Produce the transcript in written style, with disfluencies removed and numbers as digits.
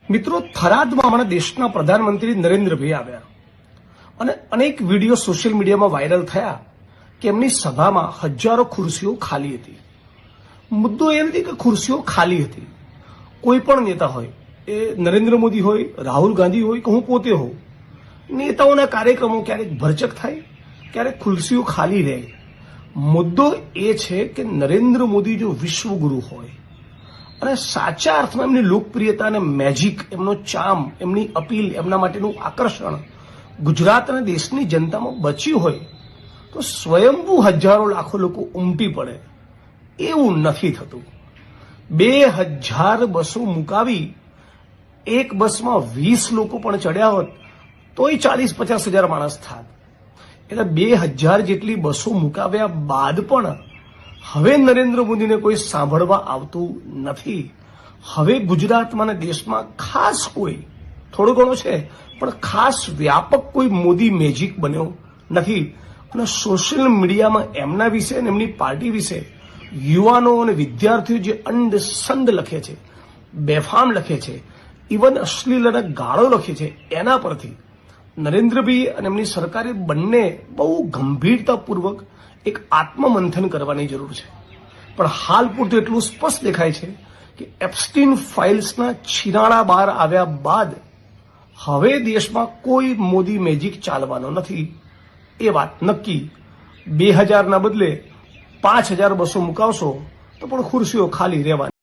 મિત્રો, થરાદમાં હમણાં દેશના પ્રધાનમંત્રી નરેન્દ્રભાઈ આવ્યા અને અનેક વિડીયો સોશિયલ મીડિયામાં વાયરલ થયા કે એમની સભામાં હજારો ખુરશીઓ ખાલી હતી. મુદ્દો એ નથી કે ખુરશીઓ ખાલી હતી. કોઈ પણ નેતા હોય, એ નરેન્દ્ર મોદી હોય, રાહુલ ગાંધી હોય કે હું પોતે હોઉં, નેતાઓના કાર્યક્રમો ક્યારેક ભરચક થાય, ક્યારેક ખુરશીઓ ખાલી રહે. મુદ્દો એ છે કે નરેન્દ્ર મોદી જો વિશ્વગુરુ હોય અને સાચા અર્થમાં એમની લોકપ્રિયતા અને મેજિક, એમનો ચામ, એમની અપીલ, એમના માટેનું આકર્ષણ ગુજરાત અને દેશની જનતામાં બચ્યું હોય તો સ્વયંભૂ હજારો લાખો લોકો ઉમટી પડે. એવું નથી થતું. 2000 બસો મુકાવી એક બસમાં 20 લોકો પણ ચડ્યા હોત તોય 40-50 હજાર માણસ થાત. એટલે 2000 જેટલી બસો મુકાવ્યા બાદ પણ હવે નરેન્દ્ર મોદીને કોઈ સાંભળવા આવતું નથી. હવે ગુજરાતમાં અને દેશમાં ખાસ કોઈ, થોડો ઘણો છે પણ ખાસ વ્યાપક કોઈ મોદી મેજિક બન્યો નથી. અને સોશિયલ મીડિયામાં એમના વિશે અને એમની પાર્ટી વિશે યુવાનો અને વિદ્યાર્થીઓ જે અંડસંડ લખે છે, બેફામ લખે છે, ઇવન અશ્લીલ અને ગાળો લખે છે, એના પરથી નરેન્દ્રભાઈ અને એમની સરકારે બંને બહુ ગંભીરતાપૂર્વક એક આત્મમંથન કરવાની જરૂર છે. પણ હાલ પૂરતું એટલું સ્પષ્ટ દેખાય છે કે એપ્સ્ટીન ફાઇલ્સના છીરાણા બહાર આવ્યા બાદ હવે દેશમાં કોઈ મોદી મેજિક ચાલવાનો નથી. એ વાત નક્કી. 2000ના બદલે 5000 બસો મુકાવશો તો પણ ખુરશીઓ ખાલી રહેવાની.